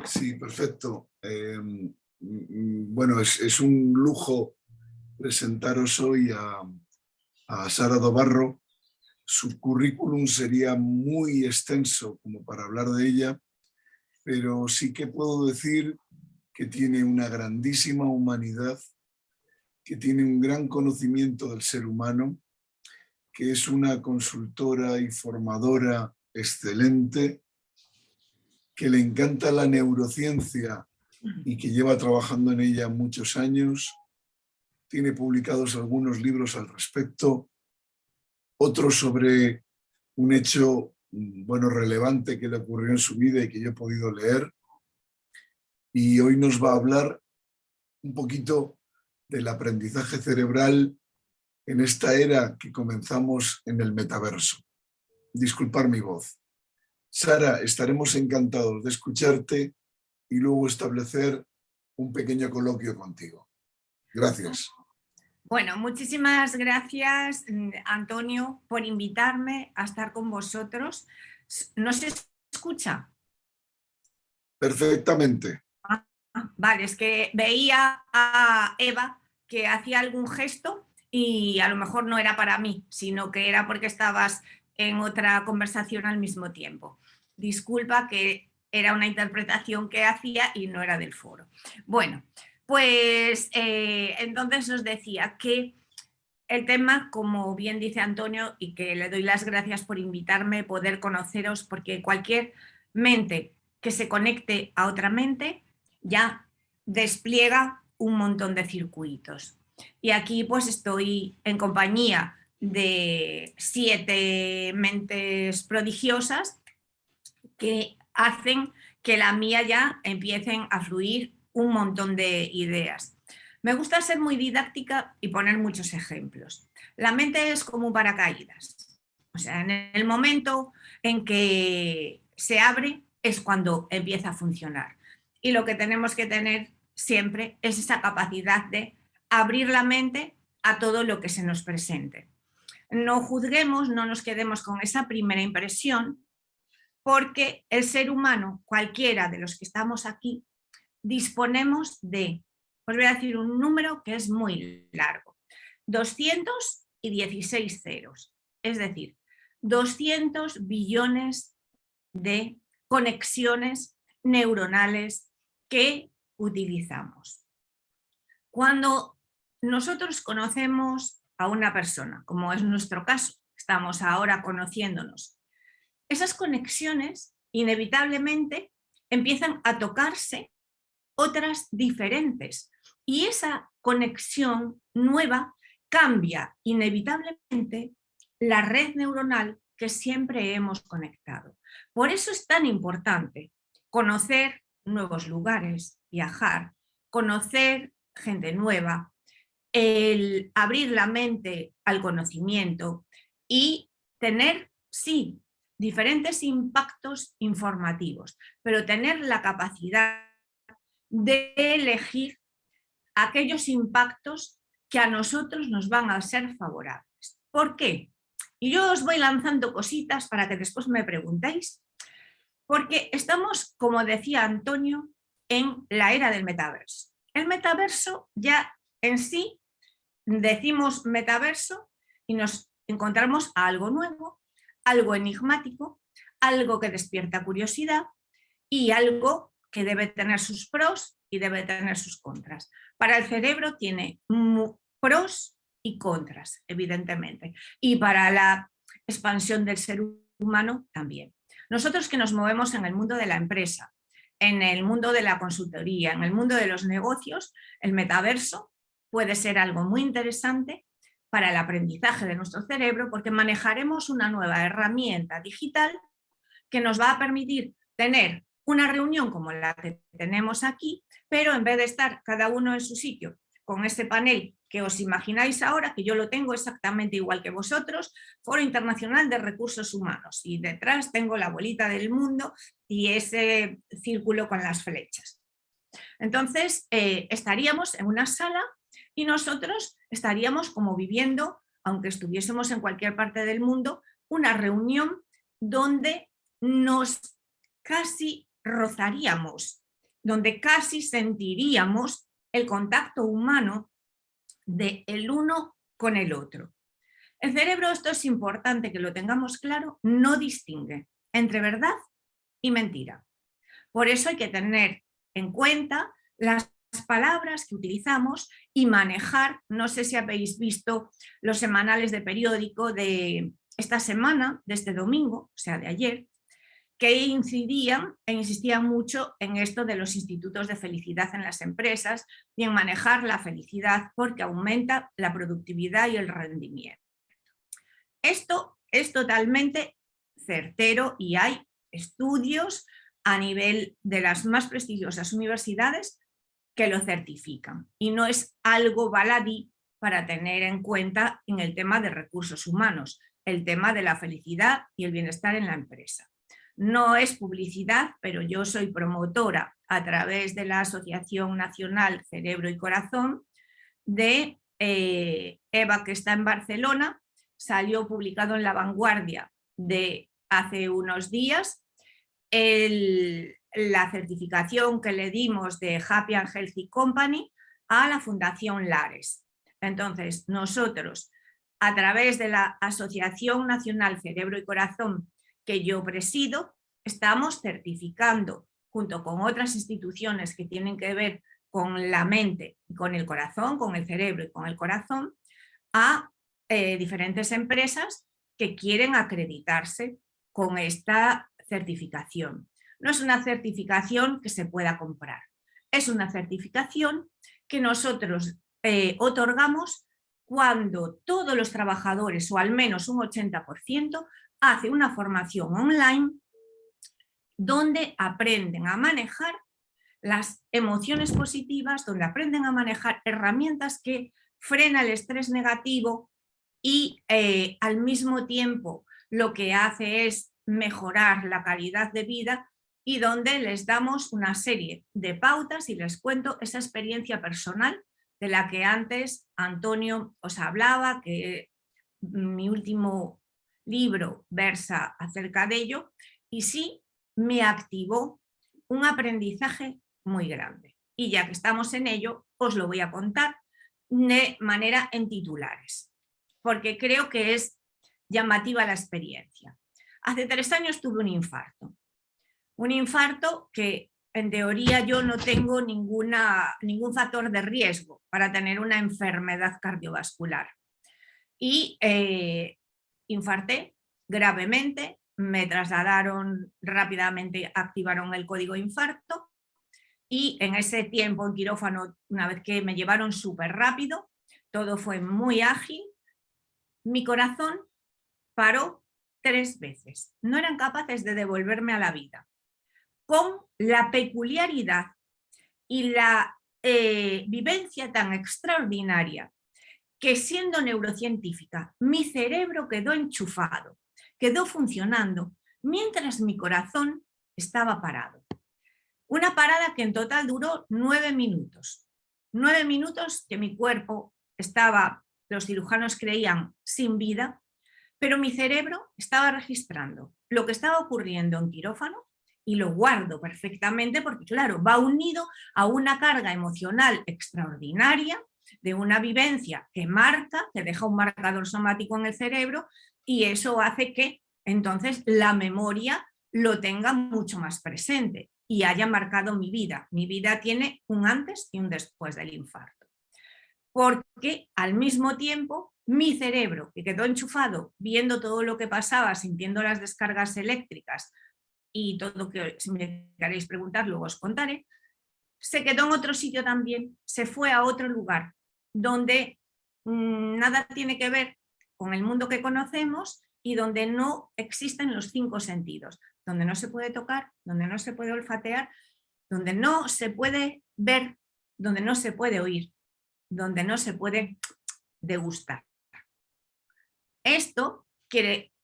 Sí, perfecto. Bueno, es un lujo presentaros hoy a Sara Dobarro. Su currículum sería muy extenso como para hablar de ella, pero sí que puedo decir que tiene una grandísima humanidad, que tiene un gran conocimiento del ser humano, que es una consultora y formadora excelente, que le encanta la neurociencia y que lleva trabajando en ella muchos años. Tiene publicados algunos libros al respecto, otros sobre un hecho relevante que le ocurrió en su vida y que yo he podido leer. Y hoy nos va a hablar un poquito del aprendizaje cerebral en esta era que comenzamos en el metaverso. Disculpar mi voz. Sara, estaremos encantados de escucharte y luego establecer un pequeño coloquio contigo. Gracias. Bueno, muchísimas gracias, Antonio, por invitarme a estar con vosotros. ¿No se escucha? Perfectamente. Vale, es que veía a Eva que hacía algún gesto y a lo mejor no era para mí, sino que era porque estabas en otra conversación al mismo tiempo. Disculpa, que era una interpretación que hacía y no era del foro. Bueno, pues entonces os decía que el tema, como bien dice Antonio, y que le doy las gracias por invitarme, poder conoceros, porque cualquier mente que se conecte a otra mente ya despliega un montón de circuitos. Y aquí pues estoy en compañía de 7 mentes prodigiosas que hacen que la mía ya empiecen a fluir un montón de ideas. Me gusta ser muy didáctica y poner muchos ejemplos. La mente es como un paracaídas. O sea, en el momento en que se abre es cuando empieza a funcionar. Y lo que tenemos que tener siempre es esa capacidad de abrir la mente a todo lo que se nos presente. No juzguemos, no nos quedemos con esa primera impresión, porque el ser humano, cualquiera de los que estamos aquí, disponemos de, os voy a decir un número que es muy largo, 216 ceros, es decir, 200 billones de conexiones neuronales que utilizamos. Cuando nosotros conocemos a una persona, como es nuestro caso, estamos ahora conociéndonos, esas conexiones inevitablemente empiezan a tocarse otras diferentes y esa conexión nueva cambia inevitablemente la red neuronal que siempre hemos conectado. Por eso es tan importante conocer nuevos lugares, viajar, conocer gente nueva, el abrir la mente al conocimiento y tener, sí, diferentes impactos informativos, pero tener la capacidad de elegir aquellos impactos que a nosotros nos van a ser favorables. ¿Por qué? Y yo os voy lanzando cositas para que después me preguntéis, porque estamos, como decía Antonio, en la era del metaverso. El metaverso ya en sí, decimos metaverso y nos encontramos a algo nuevo, algo enigmático, algo que despierta curiosidad y algo que debe tener sus pros y debe tener sus contras. Para el cerebro tiene pros y contras, evidentemente, y para la expansión del ser humano también. Nosotros que nos movemos en el mundo de la empresa, en el mundo de la consultoría, en el mundo de los negocios, el metaverso puede ser algo muy interesante para el aprendizaje de nuestro cerebro, porque manejaremos una nueva herramienta digital que nos va a permitir tener una reunión como la que tenemos aquí, pero en vez de estar cada uno en su sitio con ese panel que os imagináis ahora, que yo lo tengo exactamente igual que vosotros, Foro Internacional de Recursos Humanos, y detrás tengo la bolita del mundo y ese círculo con las flechas. Entonces, estaríamos en una sala y nosotros estaríamos como viviendo, aunque estuviésemos en cualquier parte del mundo, una reunión donde nos casi rozaríamos donde casi sentiríamos el contacto humano del uno con el otro. El cerebro, esto es importante que lo tengamos claro, no distingue entre verdad y mentira. Por eso hay que tener en cuenta las palabras que utilizamos y manejar, no sé si habéis visto los semanales de periódico de esta semana, de este domingo, o sea, de ayer, que incidían e insistían mucho en esto de los institutos de felicidad en las empresas y en manejar la felicidad porque aumenta la productividad y el rendimiento. Esto es totalmente certero y hay estudios a nivel de las más prestigiosas universidades que lo certifican y no es algo baladí para tener en cuenta en el tema de recursos humanos, el tema de la felicidad y el bienestar en la empresa. No es publicidad, pero yo soy promotora a través de la Asociación Nacional Cerebro y Corazón de Eva, que está en Barcelona, salió publicado en La Vanguardia de hace unos días la certificación que le dimos de Happy and Healthy Company a la Fundación Lares. Entonces, nosotros, a través de la Asociación Nacional Cerebro y Corazón que yo presido, estamos certificando, junto con otras instituciones que tienen que ver con la mente y con el corazón, con el cerebro y con el corazón, a diferentes empresas que quieren acreditarse con esta certificación. No es una certificación que se pueda comprar, es una certificación que nosotros otorgamos cuando todos los trabajadores, o al menos un 80%, hace una formación online donde aprenden a manejar las emociones positivas, donde aprenden a manejar herramientas que frenan el estrés negativo y al mismo tiempo lo que hace es mejorar la calidad de vida y donde les damos una serie de pautas y les cuento esa experiencia personal de la que antes Antonio os hablaba, que mi último libro versa acerca de ello y sí me activó un aprendizaje muy grande. Y ya que estamos en ello, os lo voy a contar de manera en titulares, porque creo que es llamativa la experiencia. Hace 3 años tuve un infarto que en teoría yo no tengo ningún factor de riesgo para tener una enfermedad cardiovascular. Y infarté gravemente, me trasladaron rápidamente, activaron el código infarto y en ese tiempo en quirófano, una vez que me llevaron súper rápido, todo fue muy ágil, mi corazón paró 3 veces. No eran capaces de devolverme a la vida, con la peculiaridad y la vivencia tan extraordinaria que siendo neurocientífica, mi cerebro quedó enchufado, quedó funcionando, mientras mi corazón estaba parado. Una parada que en total duró 9 minutos. 9 minutos que mi cuerpo estaba, los cirujanos creían, sin vida, pero mi cerebro estaba registrando lo que estaba ocurriendo en quirófano y lo guardo perfectamente porque, claro, va unido a una carga emocional extraordinaria de una vivencia que marca, que deja un marcador somático en el cerebro y eso hace que entonces la memoria lo tenga mucho más presente y haya marcado mi vida. Mi vida tiene un antes y un después del infarto. Porque al mismo tiempo mi cerebro, que quedó enchufado viendo todo lo que pasaba, sintiendo las descargas eléctricas y todo que si me queréis preguntar luego os contaré, se quedó en otro sitio también, se fue a otro lugar donde nada tiene que ver con el mundo que conocemos y donde no existen los 5 sentidos, donde no se puede tocar, donde no se puede olfatear, donde no se puede ver, donde no se puede oír, donde no se puede degustar. Esto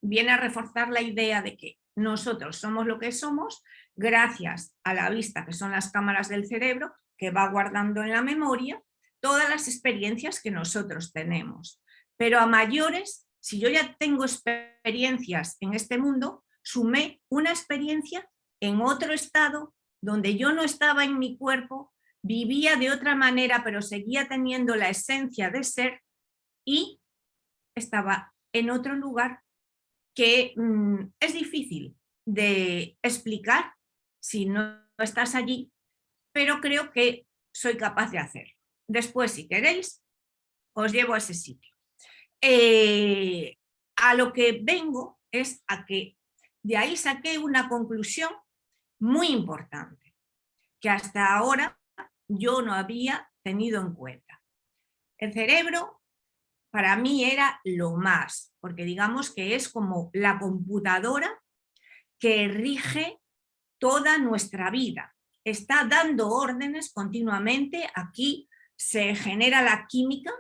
viene a reforzar la idea de que nosotros somos lo que somos gracias a la vista, que son las cámaras del cerebro, que va guardando en la memoria todas las experiencias que nosotros tenemos. Pero a mayores, si yo ya tengo experiencias en este mundo, sumé una experiencia en otro estado donde yo no estaba en mi cuerpo, vivía de otra manera, pero seguía teniendo la esencia de ser y estaba en otro lugar que es difícil de explicar si no estás allí, pero creo que soy capaz de hacerlo. Después, si queréis, os llevo a ese sitio. A lo que vengo es a que de ahí saqué una conclusión muy importante, que hasta ahora yo no había tenido en cuenta. El cerebro para mí era lo más, porque digamos que es como la computadora que rige toda nuestra vida. Está dando órdenes continuamente. Aquí se genera la química,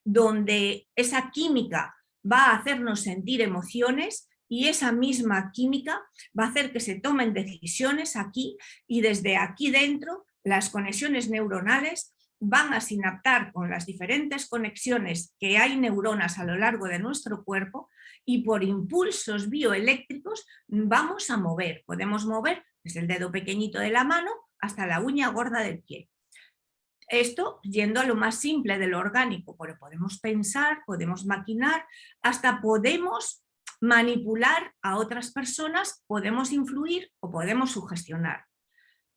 donde esa química va a hacernos sentir emociones y esa misma química va a hacer que se tomen decisiones aquí, y desde aquí dentro las conexiones neuronales van a sinaptar con las diferentes conexiones que hay neuronas a lo largo de nuestro cuerpo, y por impulsos bioeléctricos vamos a mover. Podemos mover desde el dedo pequeñito de la mano hasta la uña gorda del pie. Esto yendo a lo más simple de lo orgánico, pero podemos pensar, podemos maquinar, hasta podemos manipular a otras personas, podemos influir o podemos sugestionar.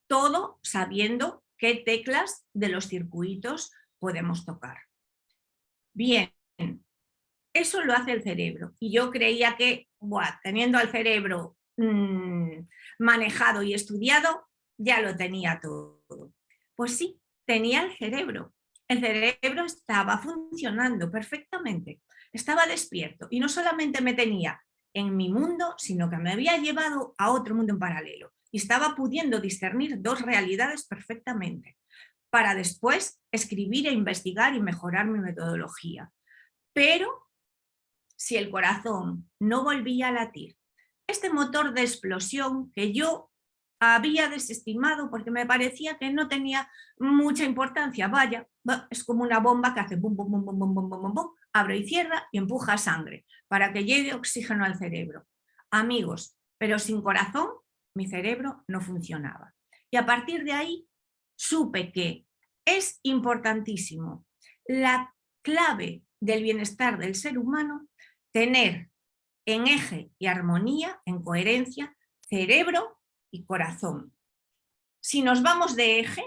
Todo sabiendo qué teclas de los circuitos podemos tocar. Bien, eso lo hace el cerebro. Y yo creía que, teniendo al cerebro manejado y estudiado, ya lo tenía todo. Pues sí, tenía el cerebro. El cerebro estaba funcionando perfectamente, estaba despierto, y no solamente me tenía en mi mundo, sino que me había llevado a otro mundo en paralelo, y estaba pudiendo discernir dos realidades perfectamente, para después escribir e investigar y mejorar mi metodología. Pero si el corazón no volvía a latir, este motor de explosión que yo había desestimado porque me parecía que no tenía mucha importancia, vaya, es como una bomba que hace bum, bum, bum, bum, bum, bum, bum, bum, abre y cierra y empuja sangre para que llegue oxígeno al cerebro. Amigos, pero sin corazón mi cerebro no funcionaba. Y a partir de ahí supe que es importantísimo, la clave del bienestar del ser humano, tener en eje y armonía, en coherencia, cerebro y corazón. Si nos vamos de eje,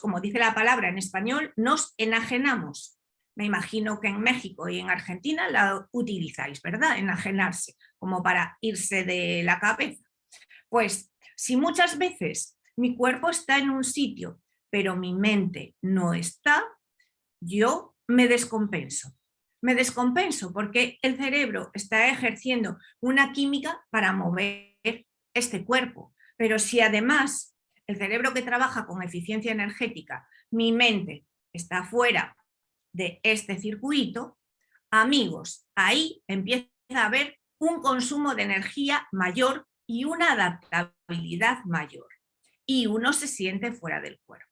como dice la palabra en español, nos enajenamos. Me imagino que en México y en Argentina la utilizáis, ¿verdad? Enajenarse, como para irse de la cabeza. Pues si muchas veces mi cuerpo está en un sitio, pero mi mente no está, yo me descompenso. Me descompenso porque el cerebro está ejerciendo una química para mover este cuerpo. Pero si además el cerebro que trabaja con eficiencia energética, mi mente está fuera de este circuito, amigos, ahí empieza a haber un consumo de energía mayor y una adaptabilidad mayor. Y uno se siente fuera del cuerpo.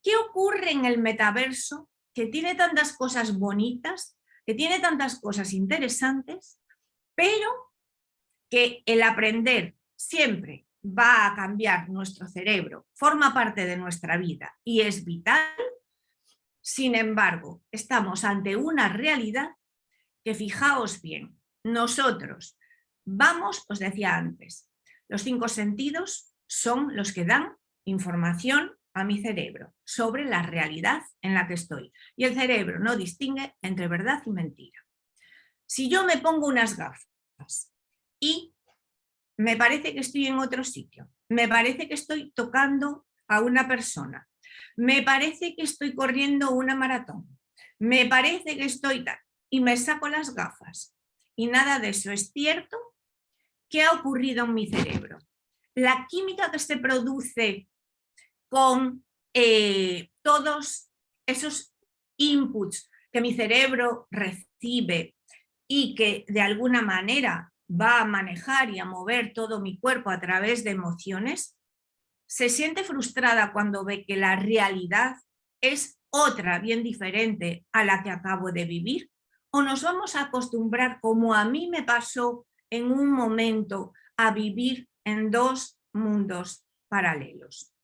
¿Qué ocurre en el metaverso, que tiene tantas cosas bonitas, que tiene tantas cosas interesantes, pero que el aprender siempre va a cambiar nuestro cerebro, forma parte de nuestra vida y es vital? Sin embargo, estamos ante una realidad que, fijaos bien, nosotros vamos, os decía antes, los 5 sentidos son los que dan información a mi cerebro sobre la realidad en la que estoy, y el cerebro no distingue entre verdad y mentira. Si yo me pongo unas gafas y me parece que estoy en otro sitio, me parece que estoy tocando a una persona, me parece que estoy corriendo una maratón, me parece que estoy tal, y me saco las gafas y nada de eso es cierto, ¿qué ha ocurrido en mi cerebro? La química que se produce con todos esos inputs que mi cerebro recibe y que de alguna manera va a manejar y a mover todo mi cuerpo a través de emociones, se siente frustrada cuando ve que la realidad es otra, bien diferente a la que acabo de vivir, o nos vamos a acostumbrar, como a mí me pasó en un momento, a vivir en 2 mundos paralelos.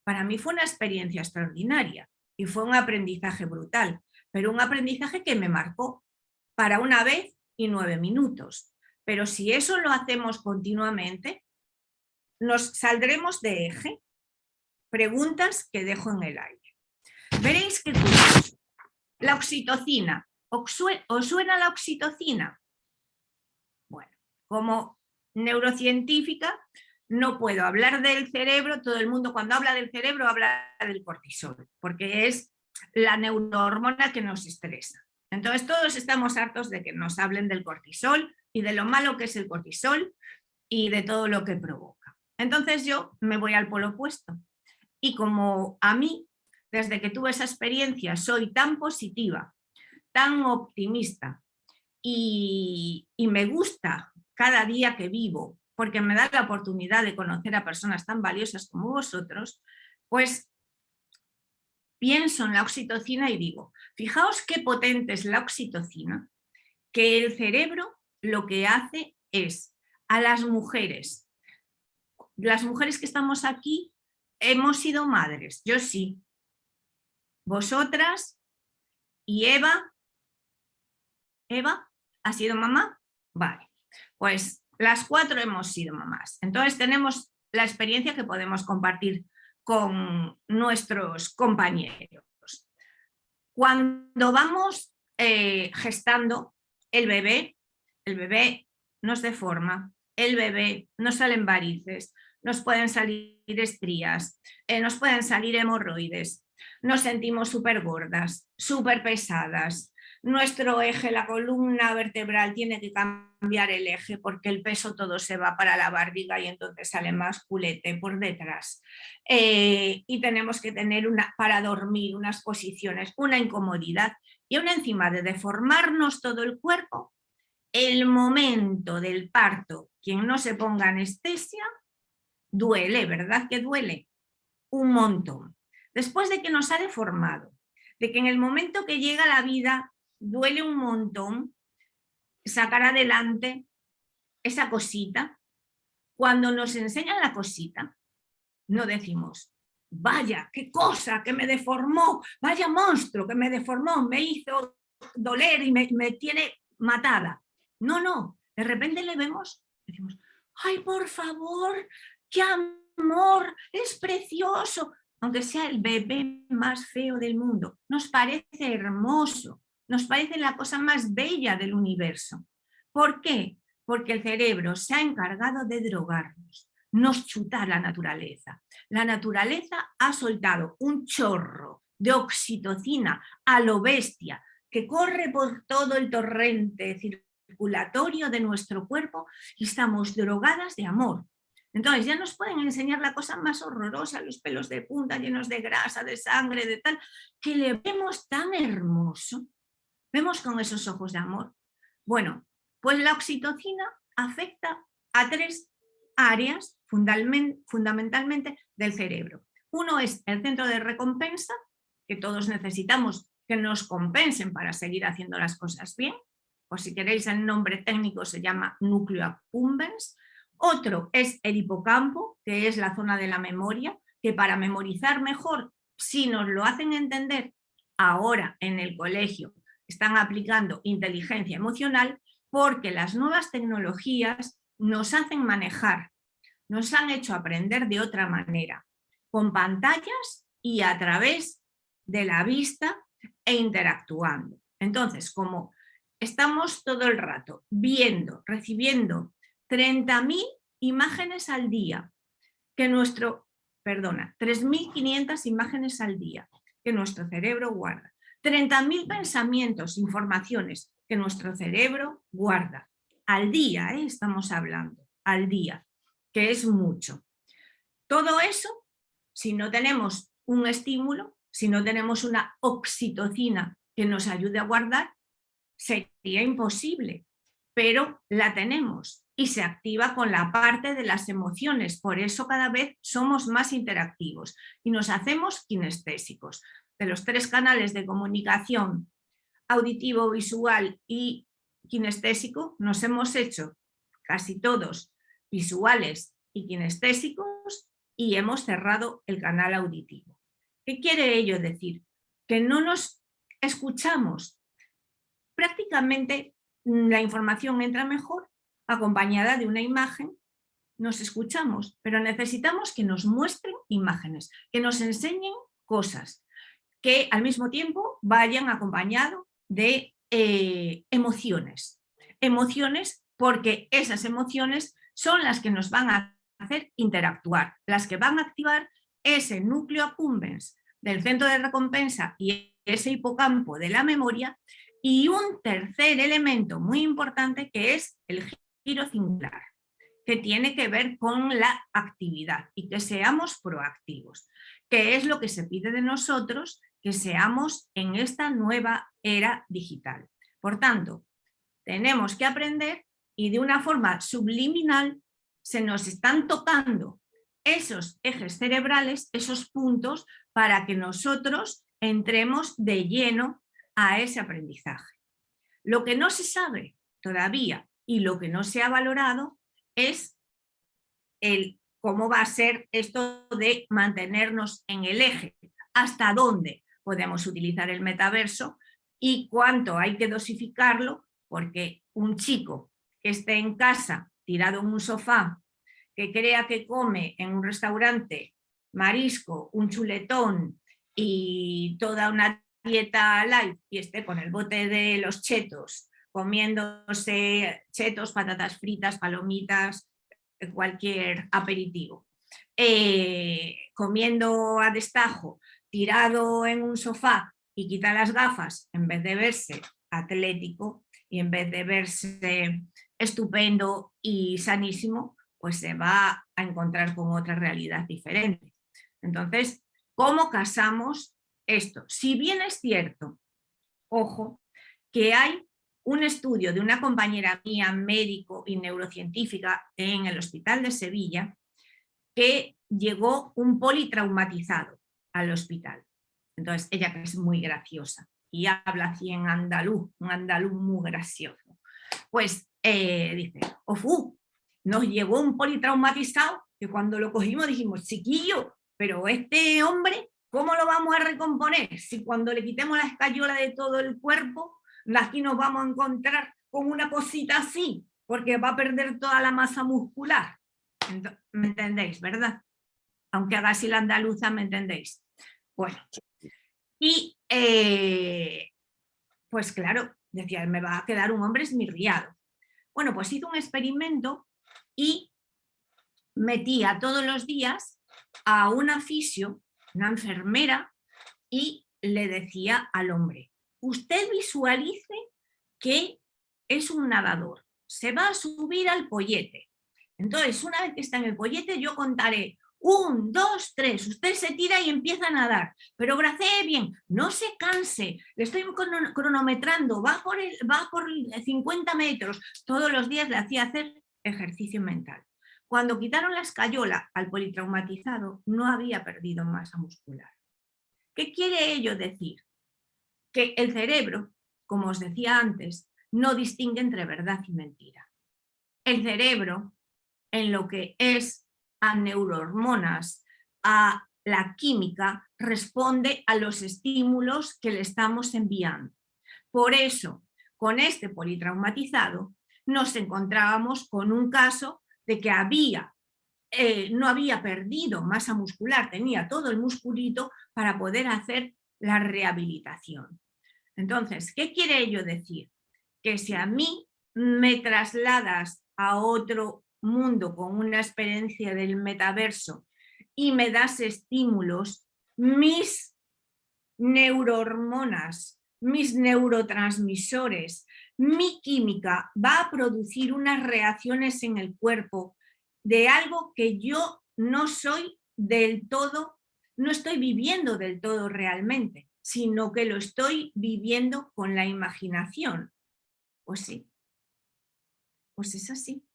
Para mí fue una experiencia extraordinaria y fue un aprendizaje brutal, pero un aprendizaje que me marcó para una vez y 9 minutos. Pero si eso lo hacemos continuamente, nos saldremos de eje. Preguntas que dejo en el aire. Veréis que curioso. La oxitocina. ¿Os suena la oxitocina? Bueno, como neurocientífica no puedo hablar del cerebro. Todo el mundo cuando habla del cerebro habla del cortisol, porque es la neurohormona que nos estresa. Entonces todos estamos hartos de que nos hablen del cortisol y de lo malo que es el cortisol y de todo lo que provoca. Entonces yo me voy al polo opuesto. Y como a mí, desde que tuve esa experiencia, soy tan positiva, tan optimista y me gusta cada día que vivo, porque me da la oportunidad de conocer a personas tan valiosas como vosotros, pues pienso en la oxitocina y digo, fijaos qué potente es la oxitocina, que el cerebro lo que hace es a las mujeres que estamos aquí, hemos sido madres, yo sí, vosotras y Eva, ¿ha sido mamá? Vale, pues las 4 hemos sido mamás, entonces tenemos la experiencia que podemos compartir con nuestros compañeros. Cuando vamos gestando el bebé nos deforma, el bebé nos salen varices, nos pueden salir estrías, nos pueden salir hemorroides, nos sentimos súper gordas, súper pesadas. Nuestro eje, la columna vertebral, tiene que cambiar el eje porque el peso todo se va para la barriga y entonces sale más culete por detrás. Y tenemos que tener para dormir unas posiciones, una incomodidad y aún encima de deformarnos todo el cuerpo, el momento del parto, quien no se ponga anestesia, duele, ¿verdad que duele? Un montón. Después de que nos ha deformado, de que en el momento que llega la vida duele un montón sacar adelante esa cosita. Cuando nos enseñan la cosita, no decimos, vaya, qué cosa que me deformó, vaya monstruo que me deformó, me hizo doler y me tiene matada. No, de repente le vemos, decimos, ay, por favor, qué amor, es precioso. Aunque sea el bebé más feo del mundo, nos parece hermoso, nos parece la cosa más bella del universo. ¿Por qué? Porque el cerebro se ha encargado de drogarnos, nos chuta la naturaleza. La naturaleza ha soltado un chorro de oxitocina a lo bestia que corre por todo el torrente circulatorio de nuestro cuerpo y estamos drogadas de amor. Entonces ya nos pueden enseñar la cosa más horrorosa, los pelos de punta llenos de grasa, de sangre, de tal, que le vemos tan hermoso, vemos con esos ojos de amor. Bueno, pues la oxitocina afecta a 3 áreas fundamentalmente del cerebro. Uno es el centro de recompensa, que todos necesitamos que nos compensen para seguir haciendo las cosas bien, o si queréis el nombre técnico se llama núcleo accumbens. Otro es el hipocampo, que es la zona de la memoria, que para memorizar mejor, si nos lo hacen entender ahora en el colegio, están aplicando inteligencia emocional, porque las nuevas tecnologías nos hacen manejar, nos han hecho aprender de otra manera, con pantallas y a través de la vista e interactuando. Entonces, como estamos todo el rato viendo, recibiendo 30.000 imágenes al día, que 3.500 imágenes al día que nuestro cerebro guarda, 30.000 pensamientos, informaciones que nuestro cerebro guarda al día, estamos hablando, al día, que es mucho. Todo eso, si no tenemos un estímulo, si no tenemos una oxitocina que nos ayude a guardar, sería imposible, pero la tenemos y se activa con la parte de las emociones. Por eso cada vez somos más interactivos y nos hacemos kinestésicos. De los 3 canales de comunicación, auditivo, visual y kinestésico, nos hemos hecho casi todos visuales y kinestésicos y hemos cerrado el canal auditivo. ¿Qué quiere ello decir? Que no nos escuchamos. Prácticamente la información entra mejor acompañada de una imagen, nos escuchamos, pero necesitamos que nos muestren imágenes, que nos enseñen cosas, que al mismo tiempo vayan acompañado de emociones. Emociones porque esas emociones son las que nos van a hacer interactuar, las que van a activar ese núcleo accumbens del centro de recompensa y ese hipocampo de la memoria, y un tercer elemento muy importante que es el giro cingular, que tiene que ver con la actividad y que seamos proactivos, que es lo que se pide de nosotros, que seamos en esta nueva era digital. Por tanto, tenemos que aprender y de una forma subliminal se nos están tocando esos ejes cerebrales, esos puntos, para que nosotros entremos de lleno a ese aprendizaje. Lo que no se sabe todavía y lo que no se ha valorado es cómo va a ser esto de mantenernos en el eje, hasta dónde podemos utilizar el metaverso y cuánto hay que dosificarlo, porque un chico que esté en casa tirado en un sofá, que crea que come en un restaurante marisco, un chuletón y toda una dieta light y esté con el bote de los chetos, comiéndose chetos, patatas fritas, palomitas, cualquier aperitivo, comiendo a destajo, tirado en un sofá y quita las gafas, en vez de verse atlético y en vez de verse estupendo y sanísimo, pues se va a encontrar con otra realidad diferente. Entonces, ¿cómo casamos esto? Si bien es cierto, ojo, que hay un estudio de una compañera mía, médico y neurocientífica en el Hospital de Sevilla, que llegó un politraumatizado al hospital. Entonces, ella, que es muy graciosa y habla así en andaluz, un andaluz muy gracioso, pues dice, ¡ofu! Nos llegó un politraumatizado que cuando lo cogimos dijimos, chiquillo, pero este hombre, ¿cómo lo vamos a recomponer? Si cuando le quitemos la escayola de todo el cuerpo, aquí nos vamos a encontrar con una cosita así, porque va a perder toda la masa muscular. Entonces, ¿me entendéis, verdad? Aunque haga así la andaluza, ¿me entendéis? Bueno, y pues claro, decía, me va a quedar un hombre esmirriado. Bueno, pues hizo un experimento y metía todos los días a una fisio, una enfermera, y le decía al hombre, usted visualice que es un nadador, se va a subir al pollete. Entonces, una vez que está en el pollete, yo contaré 1, 2, 3, usted se tira y empieza a nadar, pero bracee bien, no se canse, le estoy cronometrando, va por 50 metros, todos los días le hacía hacer ejercicio mental. Cuando quitaron la escayola al politraumatizado, no había perdido masa muscular. ¿Qué quiere ello decir? Que el cerebro, como os decía antes, no distingue entre verdad y mentira. El cerebro, en lo que es a neurohormonas, a la química, responde a los estímulos que le estamos enviando. Por eso, con este politraumatizado, nos encontrábamos con un caso de que no había perdido masa muscular, tenía todo el musculito para poder hacer la rehabilitación. Entonces, ¿qué quiere ello decir? Que si a mí me trasladas a otro mundo con una experiencia del metaverso y me das estímulos, mis neurohormonas, mis neurotransmisores, mi química va a producir unas reacciones en el cuerpo de algo que yo no soy del todo, no estoy viviendo del todo realmente, sino que lo estoy viviendo con la imaginación. Pues sí, pues es así.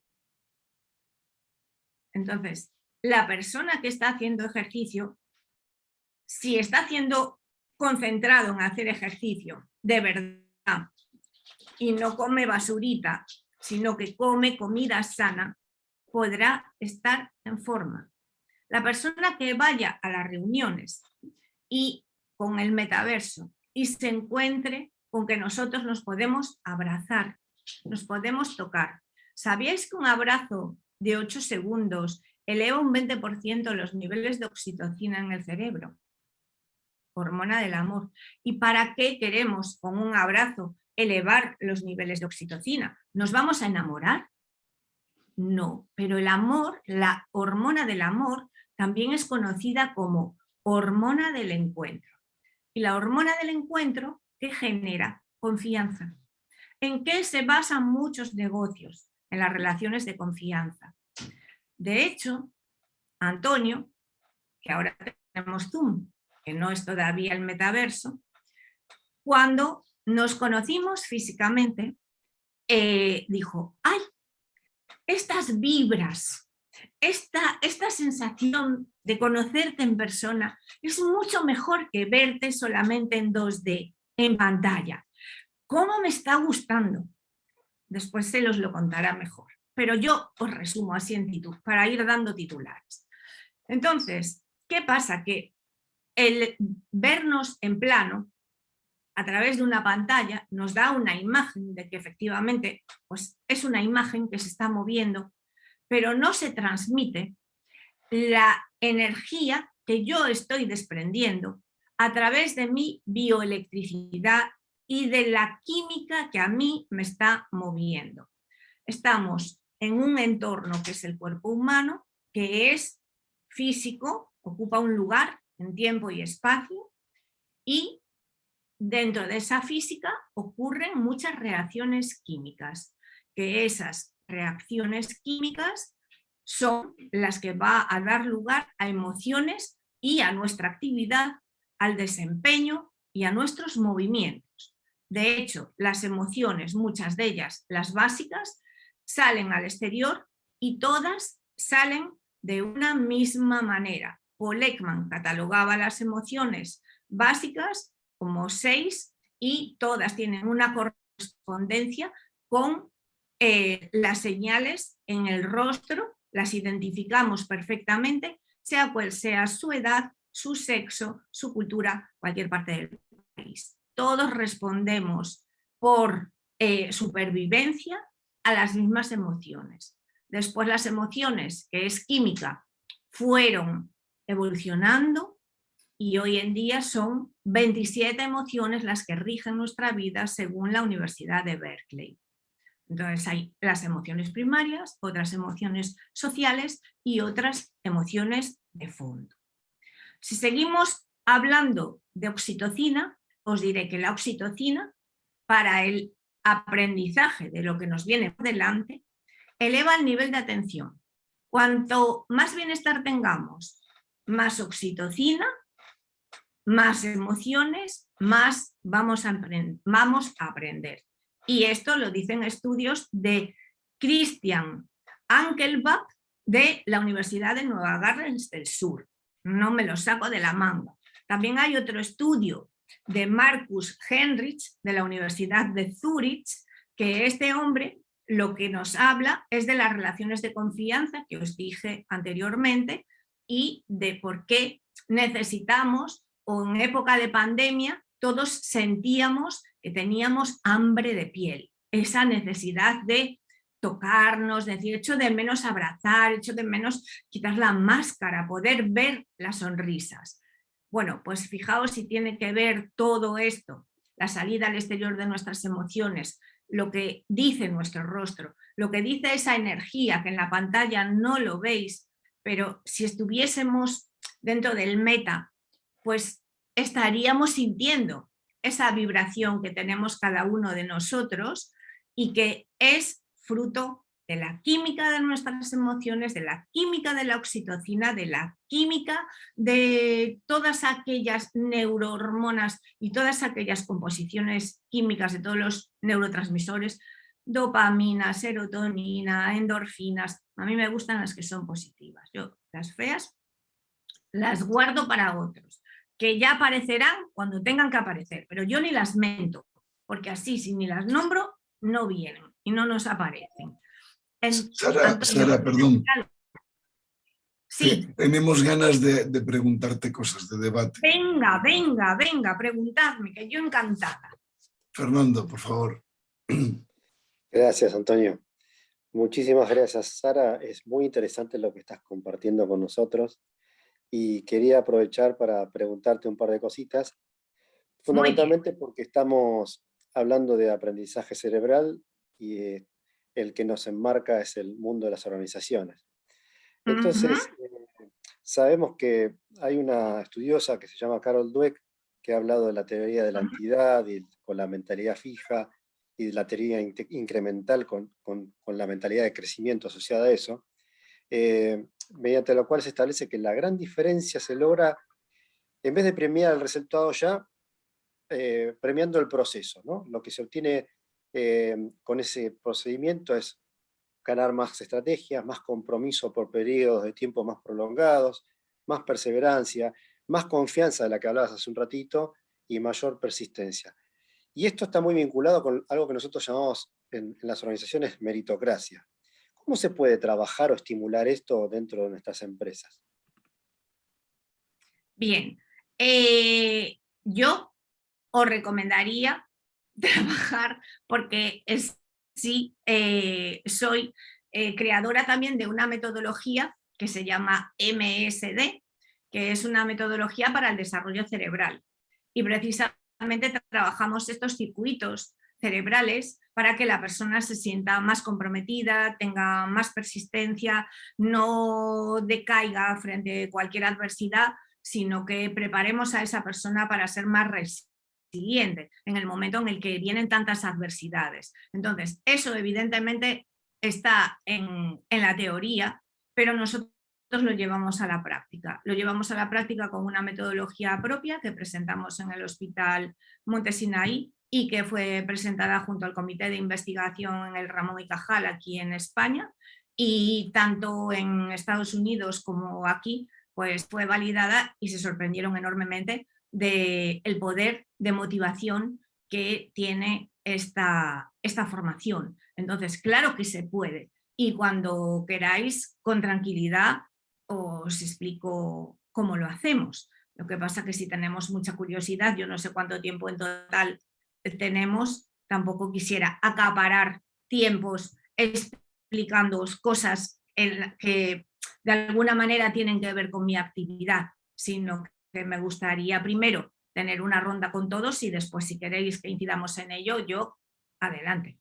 Entonces, la persona que está haciendo ejercicio, si está concentrado en hacer ejercicio de verdad y no come basurita, sino que come comida sana, podrá estar en forma. La persona que vaya a las reuniones y con el metaverso y se encuentre con que nosotros nos podemos abrazar, nos podemos tocar. ¿Sabíais que un abrazo de 8 segundos eleva un 20% los niveles de oxitocina en el cerebro? Hormona del amor. ¿Y para qué queremos con un abrazo elevar los niveles de oxitocina? ¿Nos vamos a enamorar? No, pero el amor, la hormona del amor, también es conocida como hormona del encuentro. Y la hormona del encuentro, ¿qué genera? Confianza. ¿En qué se basan muchos negocios? En las relaciones de confianza. De hecho, Antonio, que ahora tenemos Zoom, que no es todavía el metaverso, cuando nos conocimos físicamente, dijo, ¡ay! Estas vibras, esta sensación de conocerte en persona es mucho mejor que verte solamente en 2D, en pantalla. ¿Cómo me está gustando? Después se los lo contará mejor, pero yo os resumo así en título, para ir dando titulares. Entonces, ¿qué pasa? Que el vernos en plano a través de una pantalla nos da una imagen de que efectivamente pues, es una imagen que se está moviendo, pero no se transmite la energía que yo estoy desprendiendo a través de mi bioelectricidad y de la química que a mí me está moviendo. Estamos en un entorno que es el cuerpo humano, que es físico, ocupa un lugar en tiempo y espacio, y dentro de esa física ocurren muchas reacciones químicas, que esas reacciones químicas son las que va a dar lugar a emociones y a nuestra actividad, al desempeño y a nuestros movimientos. De hecho, las emociones, muchas de ellas, las básicas, salen al exterior y todas salen de una misma manera. Paul Ekman catalogaba las emociones básicas como 6 y todas tienen una correspondencia con las señales en el rostro, las identificamos perfectamente, sea cual sea su edad, su sexo, su cultura, cualquier parte del país. Todos respondemos por supervivencia a las mismas emociones. Después las emociones, que es química, fueron evolucionando y hoy en día son 27 emociones las que rigen nuestra vida según la Universidad de Berkeley. Entonces hay las emociones primarias, otras emociones sociales y otras emociones de fondo. Si seguimos hablando de oxitocina, os diré que la oxitocina, para el aprendizaje de lo que nos viene por delante, eleva el nivel de atención. Cuanto más bienestar tengamos, más oxitocina, más emociones, más vamos a aprender. Y esto lo dicen estudios de Christian Ankelbach de la Universidad de Nueva Gales del Sur. No me lo saco de la manga. También hay otro estudio de Marcus Henrich de la Universidad de Zurich, que este hombre lo que nos habla es de las relaciones de confianza que os dije anteriormente y de por qué necesitamos, o en época de pandemia, todos sentíamos que teníamos hambre de piel, esa necesidad de tocarnos, decir, echo de menos abrazar, echo de menos quitar la máscara, poder ver las sonrisas. Bueno, pues fijaos si tiene que ver todo esto, la salida al exterior de nuestras emociones, lo que dice nuestro rostro, lo que dice esa energía que en la pantalla no lo veis, pero si estuviésemos dentro del meta, pues estaríamos sintiendo esa vibración que tenemos cada uno de nosotros y que es fruto de la química de nuestras emociones, de la química de la oxitocina, de la química de todas aquellas neurohormonas y todas aquellas composiciones químicas de todos los neurotransmisores, dopamina, serotonina, endorfinas. A mí me gustan las que son positivas. Yo las feas las guardo para otros, que ya aparecerán cuando tengan que aparecer, pero yo ni las mento, porque así si ni las nombro no vienen y no nos aparecen. Antonio, Sara, perdón. Sí. Tenemos ganas de preguntarte cosas, de debate. Venga, preguntadme, que yo encantada. Fernando, por favor. Gracias, Antonio. Muchísimas gracias, Sara. Es muy interesante lo que estás compartiendo con nosotros y quería aprovechar para preguntarte un par de cositas, fundamentalmente porque estamos hablando de aprendizaje cerebral y el que nos enmarca es el mundo de las organizaciones. Entonces, sabemos que hay una estudiosa que se llama Carol Dweck que ha hablado de la teoría de la entidad y con la mentalidad fija y de la teoría incremental con la mentalidad de crecimiento asociada a eso, mediante lo cual se establece que la gran diferencia se logra, en vez de premiar el resultado ya, premiando el proceso, ¿no? Lo que se obtiene con ese procedimiento es ganar más estrategias, más compromiso por periodos de tiempo más prolongados, más perseverancia, más confianza de la que hablabas hace un ratito y mayor persistencia. Y esto está muy vinculado con algo que nosotros llamamos en las organizaciones meritocracia. ¿Cómo se puede trabajar o estimular esto dentro de nuestras empresas? Bien, yo os recomendaría trabajar porque soy creadora también de una metodología que se llama MSD, que es una metodología para el desarrollo cerebral. Y precisamente trabajamos estos circuitos cerebrales para que la persona se sienta más comprometida, tenga más persistencia, no decaiga frente a cualquier adversidad, sino que preparemos a esa persona para ser más resiliente en el momento en el que vienen tantas adversidades. Entonces, eso evidentemente está en la teoría, pero nosotros lo llevamos a la práctica. Lo llevamos a la práctica con una metodología propia que presentamos en el Hospital Monte Sinaí y que fue presentada junto al Comité de Investigación en el Ramón y Cajal aquí en España, y tanto en Estados Unidos como aquí pues fue validada y se sorprendieron enormemente del poder de motivación que tiene esta formación. Entonces, claro que se puede. Y cuando queráis, con tranquilidad, os explico cómo lo hacemos. Lo que pasa que si tenemos mucha curiosidad, yo no sé cuánto tiempo en total tenemos, tampoco quisiera acaparar tiempos explicándoos cosas que de alguna manera tienen que ver con mi actividad, sino que me gustaría primero tener una ronda con todos y después, si queréis que incidamos en ello, yo adelante.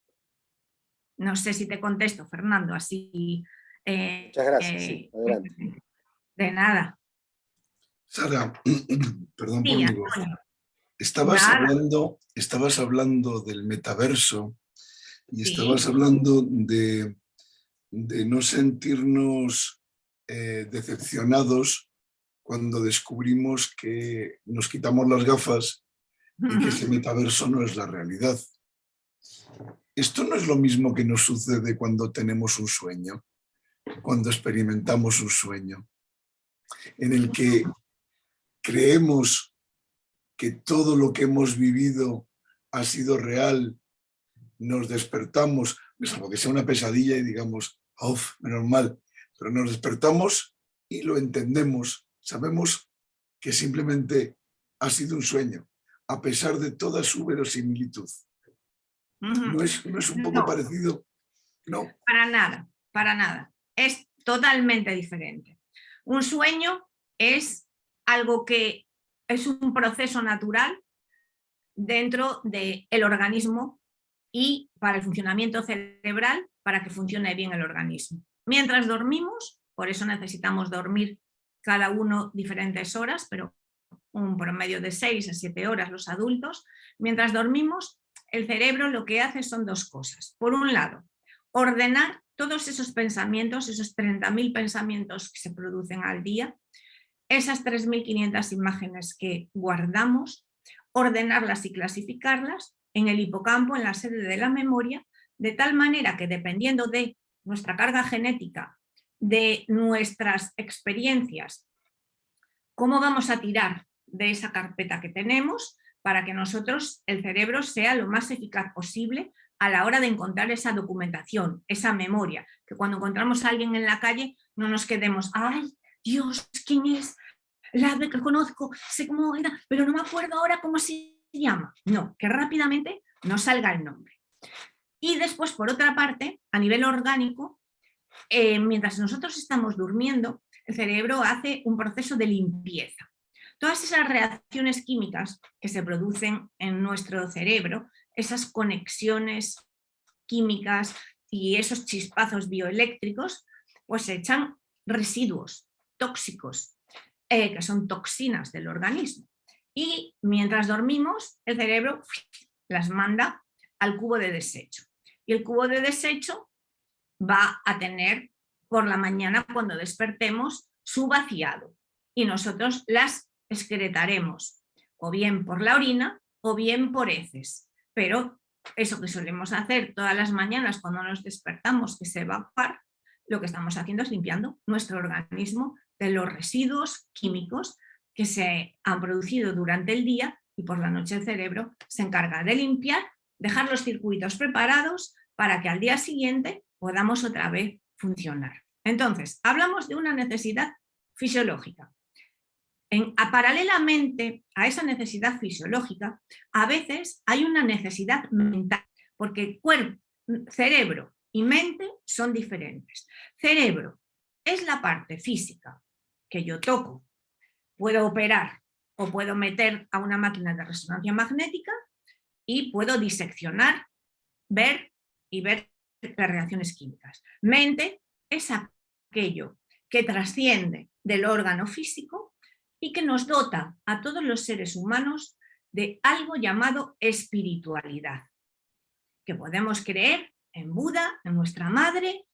No sé si te contesto, Fernando, así. Muchas gracias, sí, adelante. De nada. Sara, perdón por Sí, mi voz. Antonio. Estabas hablando del metaverso y Sí. estabas hablando de no sentirnos decepcionados cuando descubrimos que nos quitamos las gafas y que ese metaverso no es la realidad. Esto no es lo mismo que nos sucede cuando tenemos un sueño, cuando experimentamos un sueño, en el que creemos que todo lo que hemos vivido ha sido real, nos despertamos, salvo que sea una pesadilla y digamos, ¡uf, menos mal! Pero nos despertamos y lo entendemos, sabemos que simplemente ha sido un sueño, a pesar de toda su verosimilitud. ¿No es un poco parecido? No. Para nada, para nada. Es totalmente diferente. Un sueño es algo que es un proceso natural dentro del organismo y para el funcionamiento cerebral, para que funcione bien el organismo. Mientras dormimos, por eso necesitamos dormir cada uno diferentes horas, pero un promedio de 6 a 7 horas los adultos. Mientras dormimos, el cerebro lo que hace son dos cosas. Por un lado, ordenar todos esos pensamientos, esos 30.000 pensamientos que se producen al día, esas 3.500 imágenes que guardamos, ordenarlas y clasificarlas en el hipocampo, en la sede de la memoria, de tal manera que dependiendo de nuestra carga genética, de nuestras experiencias, cómo vamos a tirar de esa carpeta que tenemos para que nosotros, el cerebro, sea lo más eficaz posible a la hora de encontrar esa documentación, esa memoria, que cuando encontramos a alguien en la calle no nos quedemos, ¡ay, Dios, quién es! La que conozco, sé cómo era, pero no me acuerdo ahora cómo se llama. No, que rápidamente nos salga el nombre. Y después, por otra parte, a nivel orgánico, mientras nosotros estamos durmiendo, el cerebro hace un proceso de limpieza. Todas esas reacciones químicas que se producen en nuestro cerebro, esas conexiones químicas y esos chispazos bioeléctricos, pues echan residuos tóxicos, que son toxinas del organismo. Y mientras dormimos, el cerebro las manda al cubo de desecho. Y el cubo de desecho va a tener por la mañana, cuando despertemos, su vaciado. Y nosotros las excretaremos, o bien por la orina, o bien por heces. Pero eso que solemos hacer todas las mañanas cuando nos despertamos, que se va a evacuar, lo que estamos haciendo es limpiando nuestro organismo de los residuos químicos que se han producido durante el día, y por la noche el cerebro se encarga de limpiar, dejar los circuitos preparados para que al día siguiente podamos otra vez funcionar. Entonces, hablamos de una necesidad fisiológica. Paralelamente a esa necesidad fisiológica, a veces hay una necesidad mental, porque cuerpo, cerebro y mente son diferentes. Cerebro es la parte física que yo toco, puedo operar o puedo meter a una máquina de resonancia magnética y puedo diseccionar, ver las reacciones químicas. Mente es aquello que trasciende del órgano físico y que nos dota a todos los seres humanos de algo llamado espiritualidad, que podemos creer en Buda, en nuestra madre,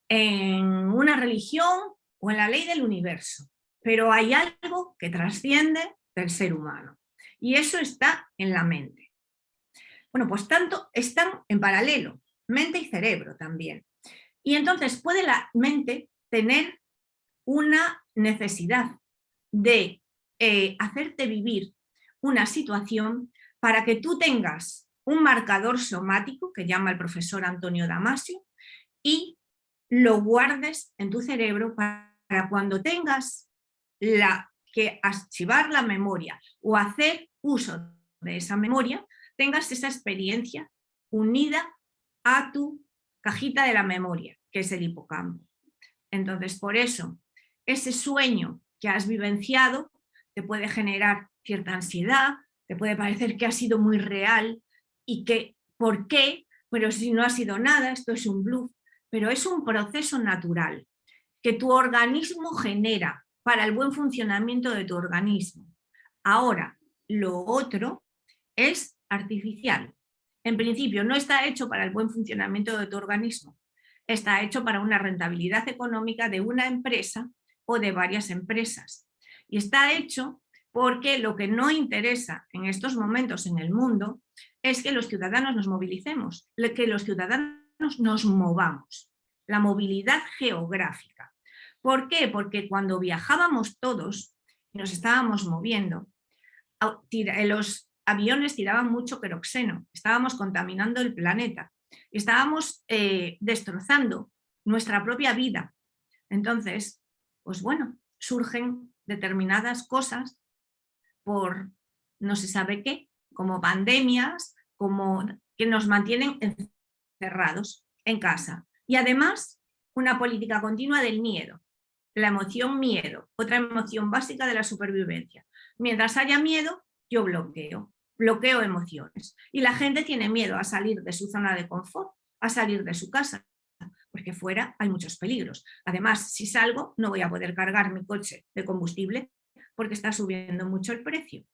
en una religión o en la ley del universo, pero hay algo que trasciende del ser humano y eso está en la mente. Bueno, pues tanto están en paralelo, mente y cerebro también. Y entonces puede la mente tener una necesidad de hacerte vivir una situación para que tú tengas un marcador somático que llama el profesor Antonio Damasio y lo guardes en tu cerebro para cuando tengas que archivar la memoria o hacer uso de esa memoria, tengas esa experiencia unida a tu cajita de la memoria, que es el hipocampo. Entonces, por eso, ese sueño que has vivenciado te puede generar cierta ansiedad, te puede parecer que ha sido muy real y que, ¿por qué? Pero si no ha sido nada, esto es un bluff. Pero es un proceso natural que tu organismo genera para el buen funcionamiento de tu organismo. Ahora, lo otro es artificial. En principio, no está hecho para el buen funcionamiento de tu organismo. Está hecho para una rentabilidad económica de una empresa o de varias empresas. Y está hecho porque lo que no interesa en estos momentos en el mundo es que los ciudadanos nos movilicemos, que los ciudadanos nos movamos. La movilidad geográfica. ¿Por qué? Porque cuando viajábamos todos y nos estábamos moviendo, los aviones tiraban mucho queroxeno, estábamos contaminando el planeta, estábamos destrozando nuestra propia vida. Entonces, pues bueno, surgen determinadas cosas por no se sabe qué, como pandemias, como que nos mantienen encerrados en casa. Y además, una política continua del miedo. La emoción miedo, otra emoción básica de la supervivencia. Mientras haya miedo, yo bloqueo emociones. Y la gente tiene miedo a salir de su zona de confort, a salir de su casa, porque fuera hay muchos peligros. Además, si salgo, no voy a poder cargar mi coche de combustible porque está subiendo mucho el precio.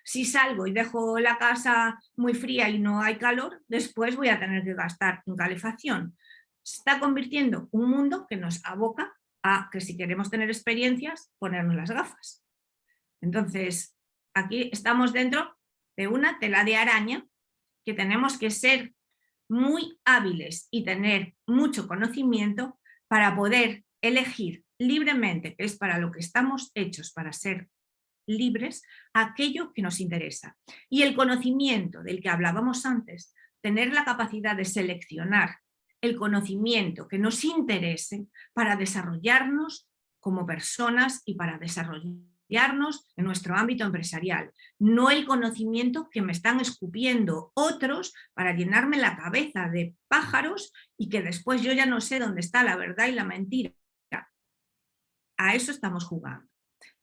Si salgo y dejo la casa muy fría y no hay calor, después voy a tener que gastar en calefacción. Se está convirtiendo un mundo que nos aboca a que si queremos tener experiencias, ponernos las gafas. Entonces, aquí estamos dentro de una tela de araña que tenemos que ser muy hábiles y tener mucho conocimiento para poder elegir libremente, que es para lo que estamos hechos, para ser libres, aquello que nos interesa. Y el conocimiento del que hablábamos antes tener la capacidad de seleccionar el conocimiento que nos interese para desarrollarnos como personas y para desarrollarnos en nuestro ámbito empresarial, no el conocimiento que me están escupiendo otros para llenarme la cabeza de pájaros y que después yo ya no sé dónde está la verdad y la mentira. A eso estamos jugando.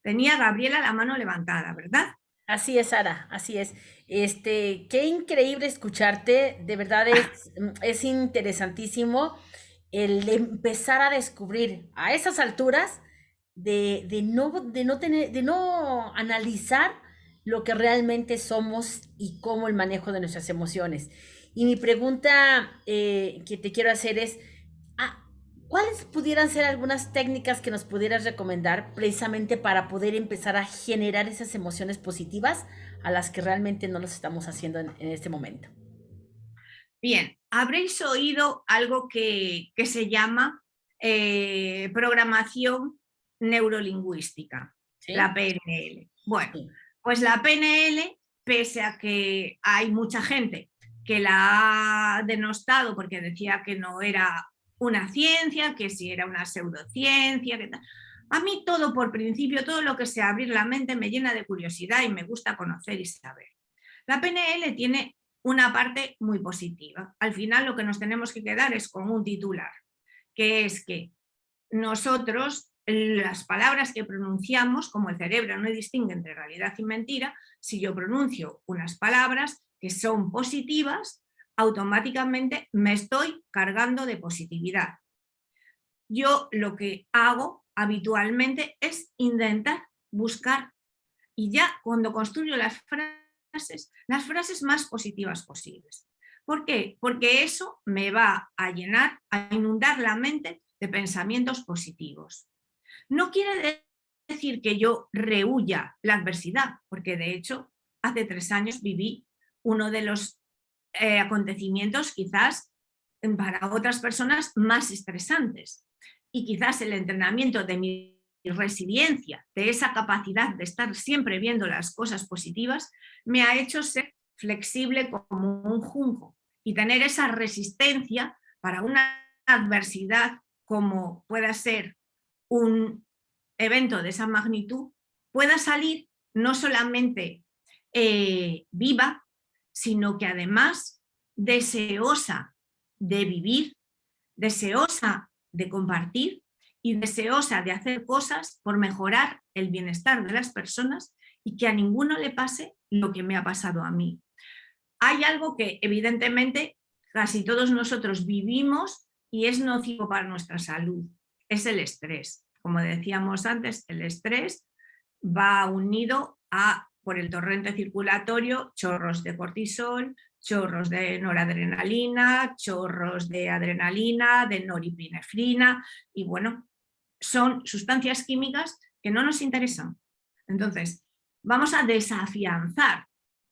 Tenía Gabriela la mano levantada, ¿verdad? Así es, Sara, así es. Qué increíble escucharte, de verdad es interesantísimo el empezar a descubrir a esas alturas de no analizar lo que realmente somos y cómo el manejo de nuestras emociones. Y mi pregunta que te quiero hacer es, ¿cuáles pudieran ser algunas técnicas que nos pudieras recomendar precisamente para poder empezar a generar esas emociones positivas a las que realmente no los estamos haciendo en este momento? Bien, habréis oído algo que se llama programación neurolingüística, ¿Sí? la PNL. Bueno, Sí. pues la PNL, pese a que hay mucha gente que la ha denostado porque decía que no era una ciencia, que si era una pseudociencia, que tal. A mí todo por principio, todo lo que sea abrir la mente me llena de curiosidad y me gusta conocer y saber. La PNL tiene una parte muy positiva. Al final lo que nos tenemos que quedar es con un titular, que es que nosotros, las palabras que pronunciamos, como el cerebro no distingue entre realidad y mentira, si yo pronuncio unas palabras que son positivas, automáticamente me estoy cargando de positividad. Yo lo que hago habitualmente es intentar buscar, y ya cuando construyo las frases más positivas posibles. ¿Por qué? Porque eso me va a llenar, a inundar la mente de pensamientos positivos. No quiere decir que yo rehuya la adversidad, porque de hecho hace 3 años viví uno de los acontecimientos quizás para otras personas más estresantes, y quizás el entrenamiento de mi resiliencia, de esa capacidad de estar siempre viendo las cosas positivas, me ha hecho ser flexible como un junco y tener esa resistencia para una adversidad como pueda ser un evento de esa magnitud, pueda salir no solamente viva, sino que además deseosa de vivir, deseosa de compartir y deseosa de hacer cosas por mejorar el bienestar de las personas y que a ninguno le pase lo que me ha pasado a mí. Hay algo que evidentemente casi todos nosotros vivimos y es nocivo para nuestra salud, es el estrés. Como decíamos antes, el estrés va unido a, por el torrente circulatorio, chorros de cortisol, chorros de noradrenalina, chorros de adrenalina, de noripinefrina, y bueno, son sustancias químicas que no nos interesan. Entonces, vamos a desafianzar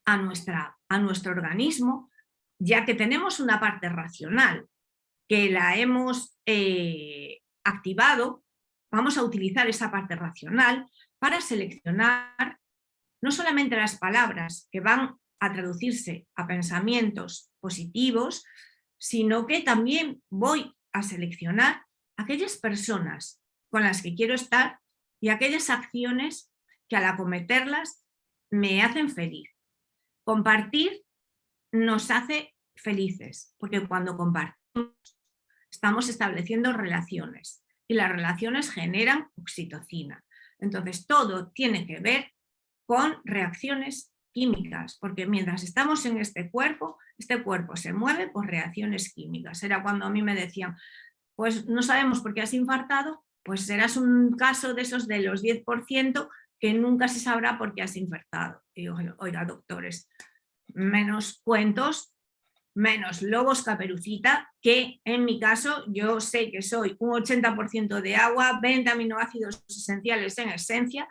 a nuestro organismo, ya que tenemos una parte racional que la hemos activado, vamos a utilizar esa parte racional para seleccionar no solamente las palabras que van a traducirse a pensamientos positivos, sino que también voy a seleccionar aquellas personas con las que quiero estar y aquellas acciones que al acometerlas me hacen feliz. Compartir nos hace felices, porque cuando compartimos estamos estableciendo relaciones y las relaciones generan oxitocina. Entonces todo tiene que ver con reacciones químicas, porque mientras estamos en este cuerpo se mueve por reacciones químicas. Era cuando a mí me decían, pues no sabemos por qué has infartado, pues serás un caso de esos de los 10% que nunca se sabrá por qué has infartado. Y digo, oiga, doctores, menos cuentos, menos lobos caperucita, que en mi caso yo sé que soy un 80% de agua, 20 aminoácidos esenciales en esencia,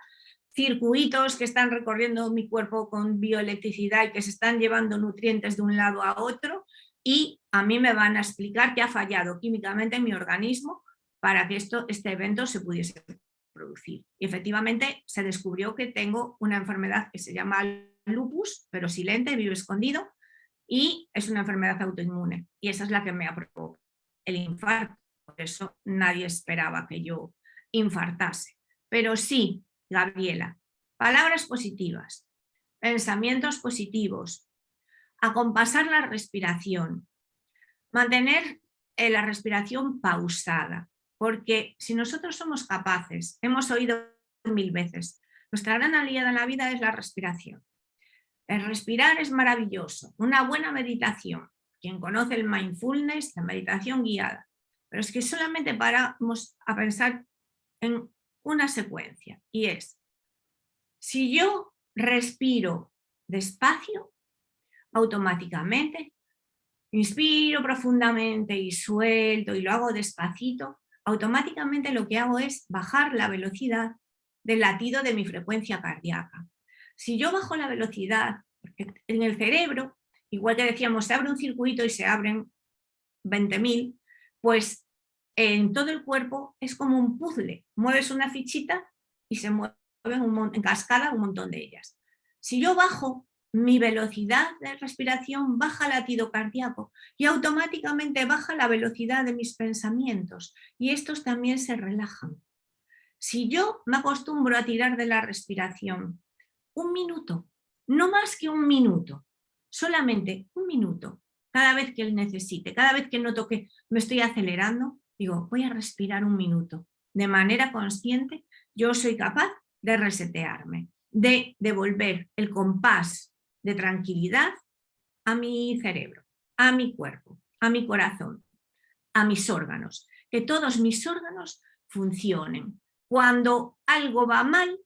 circuitos que están recorriendo mi cuerpo con bioelectricidad y que se están llevando nutrientes de un lado a otro, y a mí me van a explicar qué ha fallado químicamente en mi organismo para que este evento se pudiese producir. Y efectivamente se descubrió que tengo una enfermedad que se llama lupus, pero silente, vive escondido, y es una enfermedad autoinmune y esa es la que me ha provocado el infarto. Por eso nadie esperaba que yo infartase. Pero sí, Gabriela, palabras positivas, pensamientos positivos, acompasar la respiración, mantener la respiración pausada, porque si nosotros somos capaces, hemos oído 1000 veces, nuestra gran aliada en la vida es la respiración. El respirar es maravilloso, una buena meditación. Quien conoce el mindfulness, la meditación guiada, pero es que solamente paramos a pensar en una secuencia y es, si yo respiro despacio, automáticamente inspiro profundamente y suelto y lo hago despacito, automáticamente lo que hago es bajar la velocidad del latido de mi frecuencia cardíaca. Si yo bajo la velocidad, porque en el cerebro, igual que decíamos, se abre un circuito y se abren 20.000, pues en todo el cuerpo es como un puzzle. Mueves una fichita y se mueven en cascada un montón de ellas. Si yo bajo mi velocidad de respiración, baja el latido cardíaco y automáticamente baja la velocidad de mis pensamientos y estos también se relajan. Si yo me acostumbro a tirar de la respiración 1 minuto, no más que 1 minuto, solamente 1 minuto, cada vez que él necesite, cada vez que noto que me estoy acelerando, digo, voy a respirar 1 minuto. De manera consciente, yo soy capaz de resetearme, de devolver el compás de tranquilidad a mi cerebro, a mi cuerpo, a mi corazón, a mis órganos, que todos mis órganos funcionen. Cuando algo va mal,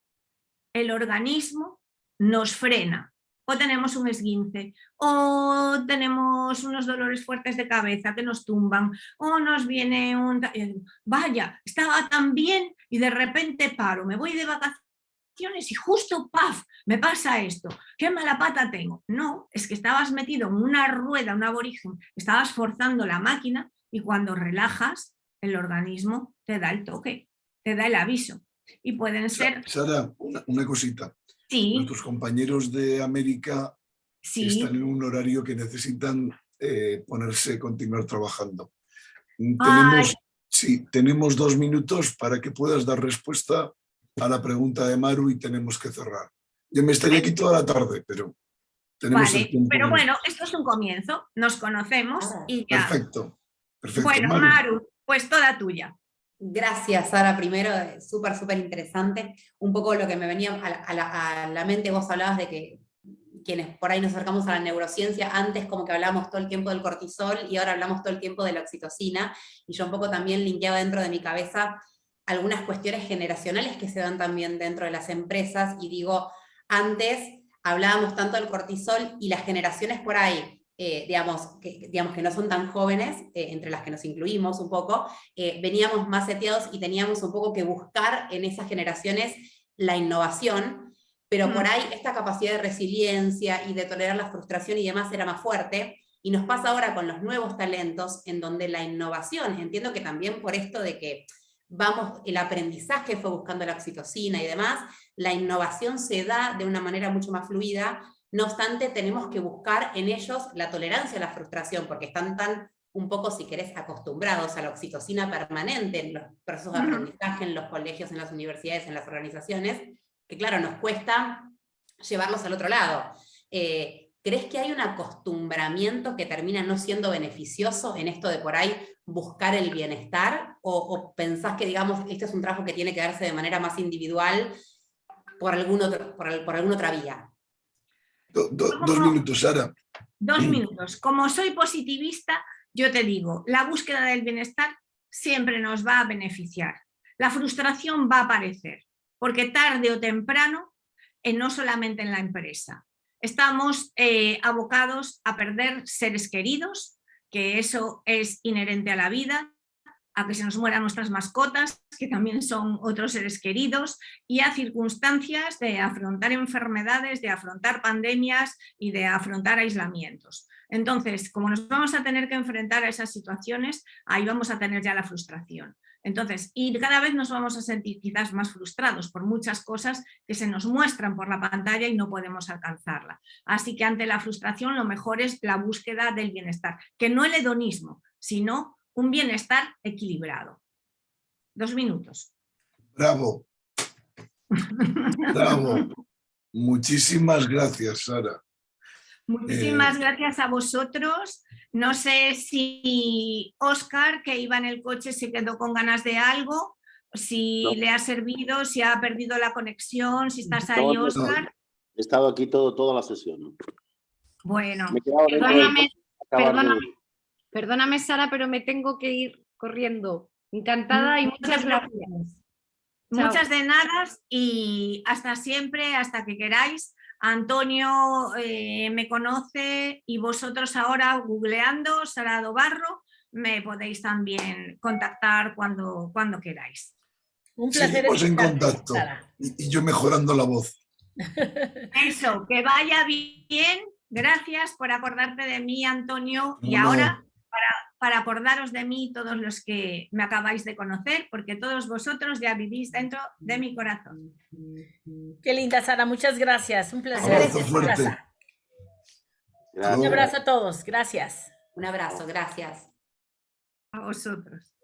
el organismo nos frena, o tenemos un esguince, o tenemos unos dolores fuertes de cabeza que nos tumban, o nos viene un... Vaya, estaba tan bien y de repente paro, me voy de vacaciones y justo, ¡paf!, me pasa esto. ¡Qué mala pata tengo! No, es que estabas metido en una rueda, un aborigen, estabas forzando la máquina y cuando relajas, el organismo te da el toque, te da el aviso. Y pueden ser... Sara, una cosita. Sí. Nuestros compañeros de América están en un horario que necesitan continuar trabajando. Tenemos 2 minutos para que puedas dar respuesta a la pregunta de Maru y tenemos que cerrar. Yo me estaría aquí toda la tarde, pero tenemos el tiempo. Pero bueno, esto es un comienzo, nos conocemos y ya. Perfecto. Bueno, Maru, pues toda tuya. Gracias, Sara. Primero, súper interesante. Un poco lo que me venía a la mente, vos hablabas de que quienes por ahí nos acercamos a la neurociencia, antes como que hablábamos todo el tiempo del cortisol y ahora hablamos todo el tiempo de la oxitocina, y yo un poco también linkeaba dentro de mi cabeza algunas cuestiones generacionales que se dan también dentro de las empresas, y digo, antes hablábamos tanto del cortisol y las generaciones por ahí, digamos que no son tan jóvenes, entre las que nos incluimos un poco, veníamos más seteados y teníamos un poco que buscar en esas generaciones la innovación, pero por ahí esta capacidad de resiliencia y de tolerar la frustración y demás era más fuerte, y nos pasa ahora con los nuevos talentos, en donde la innovación, entiendo que también por esto de que el aprendizaje fue buscando la oxitocina y demás, la innovación se da de una manera mucho más fluida. No obstante, tenemos que buscar en ellos la tolerancia a la frustración, porque están tan, un poco, si querés, acostumbrados a la oxitocina permanente en los procesos de aprendizaje, en los colegios, en las universidades, en las organizaciones, que claro, nos cuesta llevarlos al otro lado. ¿Crees que hay un acostumbramiento que termina no siendo beneficioso en esto de por ahí buscar el bienestar? ¿O pensás que, digamos, este es un trabajo que tiene que darse de manera más individual por alguna otra vía? 2 minutos, Sara. 2 minutos. Como soy positivista, yo te digo, la búsqueda del bienestar siempre nos va a beneficiar. La frustración va a aparecer, porque tarde o temprano, no solamente en la empresa, estamos abocados a perder seres queridos, que eso es inherente a la vida, a que se nos mueran nuestras mascotas, que también son otros seres queridos, y a circunstancias de afrontar enfermedades, de afrontar pandemias y de afrontar aislamientos. Entonces, como nos vamos a tener que enfrentar a esas situaciones, ahí vamos a tener ya la frustración. Entonces, y cada vez nos vamos a sentir quizás más frustrados por muchas cosas que se nos muestran por la pantalla y no podemos alcanzarla. Así que ante la frustración lo mejor es la búsqueda del bienestar, que no el hedonismo, sino un bienestar equilibrado. 2 minutos. Bravo. Bravo. Muchísimas gracias, Sara. Muchísimas gracias a vosotros. No sé si Óscar, que iba en el coche, se quedó con ganas de algo, si No. le ha servido, si ha perdido la conexión, si estás ahí, No. Óscar. He estado aquí toda la sesión, ¿no? Bueno, Me he quedado dentro del Perdóname, coche a acabar de- perdóname, Sara, pero me tengo que ir corriendo. Encantada y No te muchas gracias. preocupes. Chao. Muchas de nada y hasta siempre, hasta que queráis. Antonio me conoce y vosotros ahora googleando Sara Dobarro me podéis también contactar cuando queráis. Un placer Seguimos en escucharte, contacto. Sara. Y yo mejorando la voz. Eso, que vaya bien. Gracias por acordarte de mí, Antonio. Y No, no. ahora, para acordaros de mí, todos los que me acabáis de conocer, porque todos vosotros ya vivís dentro de mi corazón. Qué linda, Sara, muchas gracias. Un placer. Abrazo en tu fuerte. casa. Gracias. Un abrazo a todos, gracias. Un abrazo, gracias. A vosotros.